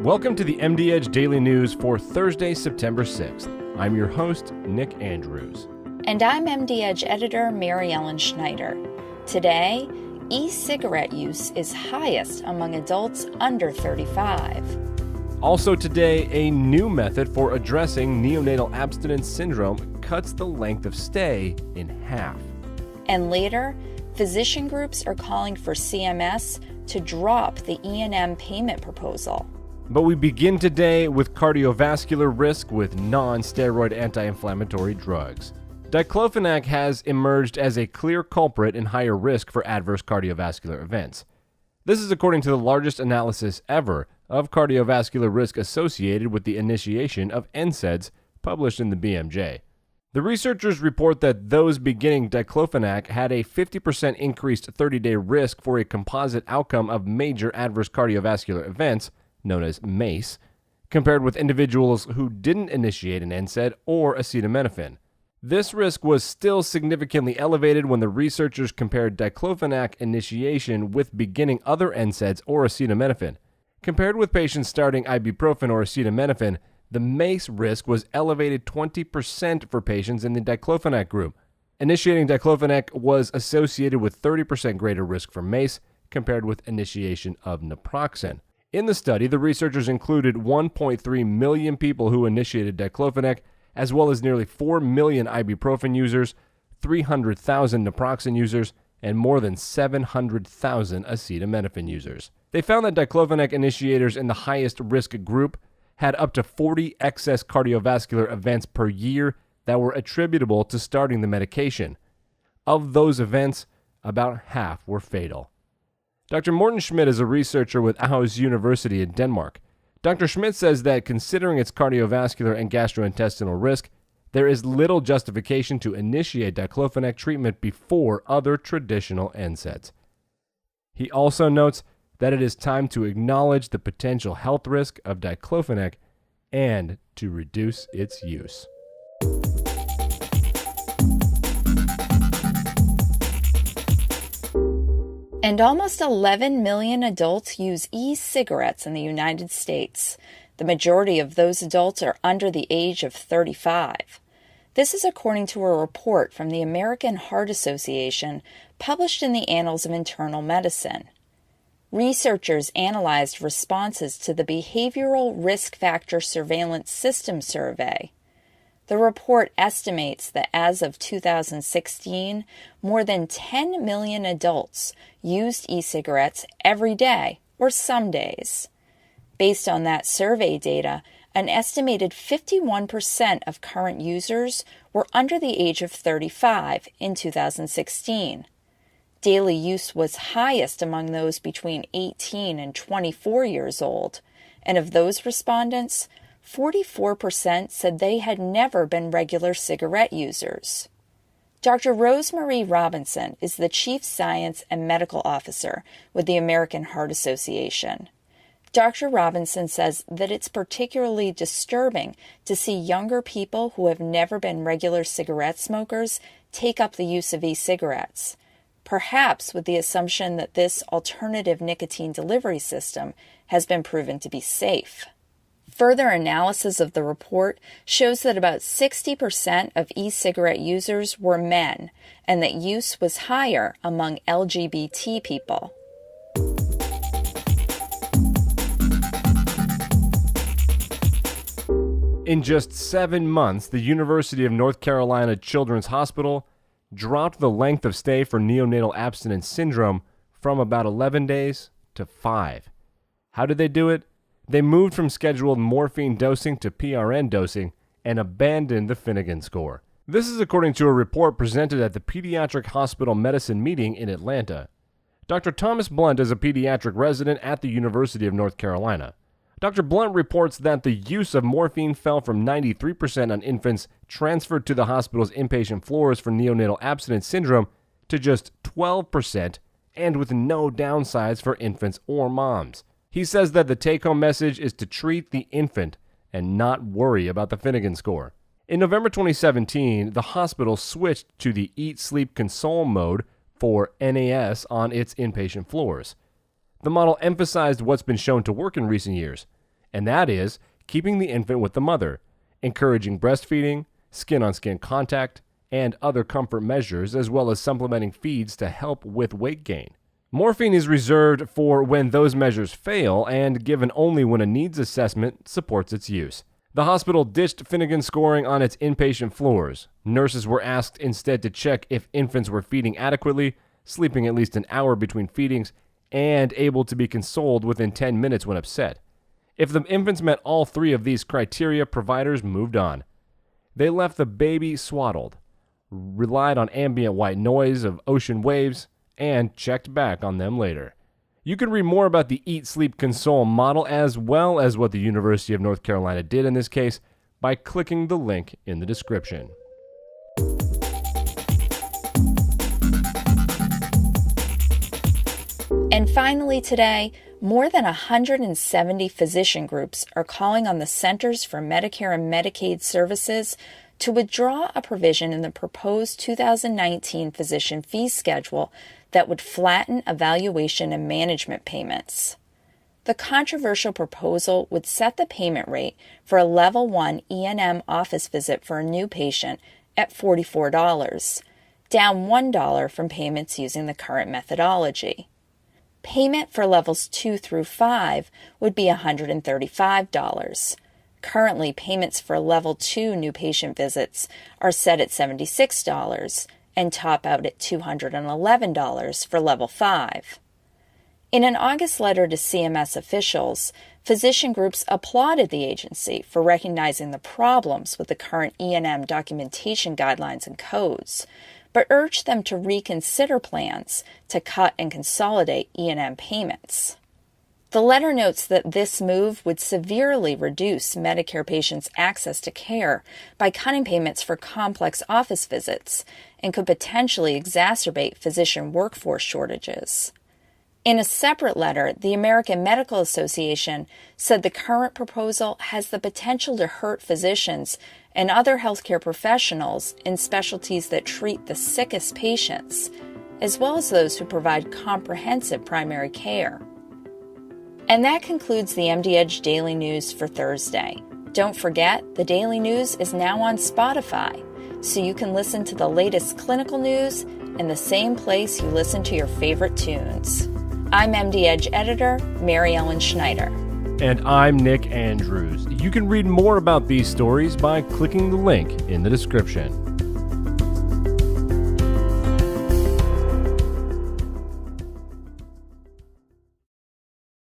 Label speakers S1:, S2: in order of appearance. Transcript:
S1: Welcome to the MD Edge Daily News for Thursday, September 6th. I'm your host, Nick Andrews.
S2: And I'm MD Edge editor Mary Ellen Schneider. Today, e-cigarette use is highest among adults under 35.
S1: Also today, a new method for addressing neonatal abstinence syndrome cuts the length of stay in half.
S2: And later, physician groups are calling for CMS to drop the E&M payment proposal.
S1: But we begin today with cardiovascular risk with non-steroid anti-inflammatory drugs. Diclofenac has emerged as a clear culprit in higher risk for adverse cardiovascular events. This is according to the largest analysis ever of cardiovascular risk associated with the initiation of NSAIDs published in the BMJ. The researchers report that those beginning diclofenac had a 50% increased 30-day risk for a composite outcome of major adverse cardiovascular events, known as MACE, compared with individuals who didn't initiate an NSAID or acetaminophen. This risk was still significantly elevated when the researchers compared diclofenac initiation with beginning other NSAIDs or acetaminophen. Compared with patients starting ibuprofen or acetaminophen, the MACE risk was elevated 20% for patients in the diclofenac group. Initiating diclofenac was associated with 30% greater risk for MACE compared with initiation of naproxen. In the study, the researchers included 1.3 million people who initiated diclofenac, as well as nearly 4 million ibuprofen users, 300,000 naproxen users, and more than 700,000 acetaminophen users. They found that diclofenac initiators in the highest risk group had up to 40 excess cardiovascular events per year that were attributable to starting the medication. Of those events, about half were fatal. Dr. Morten Schmidt is a researcher with Aarhus University in Denmark. Dr. Schmidt says that considering its cardiovascular and gastrointestinal risk, there is little justification to initiate diclofenac treatment before other traditional NSAIDs. He also notes that it is time to acknowledge the potential health risk of diclofenac and to reduce its use.
S2: And almost 11 million adults use e-cigarettes in the United States. The majority of those adults are under the age of 35. This is according to a report from the American Heart Association published in the Annals of Internal Medicine. Researchers analyzed responses to the Behavioral Risk Factor Surveillance System survey. The report estimates that as of 2016, more than 10 million adults used e-cigarettes every day or some days. Based on that survey data, an estimated 51% of current users were under the age of 35 in 2016. Daily use was highest among those between 18 and 24 years old, and of those respondents, 44% said they had never been regular cigarette users. Dr. Rosemarie Robinson is the Chief Science and Medical Officer with the American Heart Association. Dr. Robinson says that it's particularly disturbing to see younger people who have never been regular cigarette smokers take up the use of e-cigarettes, perhaps with the assumption that this alternative nicotine delivery system has been proven to be safe. Further analysis of the report shows that about 60% of e-cigarette users were men, and that use was higher among LGBT people.
S1: In just 7 months, the University of North Carolina Children's Hospital dropped the length of stay for neonatal abstinence syndrome from about 11 days to 5. How did they do it? They moved from scheduled morphine dosing to PRN dosing and abandoned the Finnegan score. This is according to a report presented at the Pediatric Hospital Medicine meeting in Atlanta. Dr. Thomas Blunt is a pediatric resident at the University of North Carolina. Dr. Blunt reports that the use of morphine fell from 93% on infants transferred to the hospital's inpatient floors for neonatal abstinence syndrome to just 12%, and with no downsides for infants or moms. He says that the take-home message is to treat the infant and not worry about the Finnegan score. In November 2017, the hospital switched to the Eat, Sleep, Console mode for NAS on its inpatient floors. The model emphasized what's been shown to work in recent years: and that is keeping the infant with the mother, encouraging breastfeeding, skin-on-skin contact, and other comfort measures, as well as supplementing feeds to help with weight gain. Morphine is reserved for when those measures fail and given only when a needs assessment supports its use. The hospital ditched Finnegan scoring on its inpatient floors. Nurses were asked instead to check if infants were feeding adequately, sleeping at least an hour between feedings, and able to be consoled within 10 minutes when upset. If the infants met all three of these criteria, providers moved on. They left the baby swaddled, relied on ambient white noise of ocean waves, and checked back on them later. You can read more about the Eat, Sleep, Console model as well as what the University of North Carolina did in this case by clicking the link in the description.
S2: And finally today, more than 170 physician groups are calling on the Centers for Medicare and Medicaid Services to withdraw a provision in the proposed 2019 physician fee schedule that would flatten evaluation and management payments. The controversial proposal would set the payment rate for a Level 1 E&M office visit for a new patient at $44, down $1 from payments using the current methodology. Payment for Levels 2 through 5 would be $135. Currently, payments for Level 2 new patient visits are set at $76 and top out at $211 for Level 5. In an August letter to CMS officials, physician groups applauded the agency for recognizing the problems with the current E&M documentation guidelines and codes, but urged them to reconsider plans to cut and consolidate E&M payments. The letter notes that this move would severely reduce Medicare patients' access to care by cutting payments for complex office visits and could potentially exacerbate physician workforce shortages. In a separate letter, the American Medical Association said the current proposal has the potential to hurt physicians and other healthcare professionals in specialties that treat the sickest patients, as well as those who provide comprehensive primary care. And that concludes the MD Edge Daily News for Thursday. Don't forget, the Daily News is now on Spotify, so you can listen to the latest clinical news in the same place you listen to your favorite tunes. I'm MD Edge editor, Mary Ellen Schneider.
S1: And I'm Nick Andrews. You can read more about these stories by clicking the link in the description.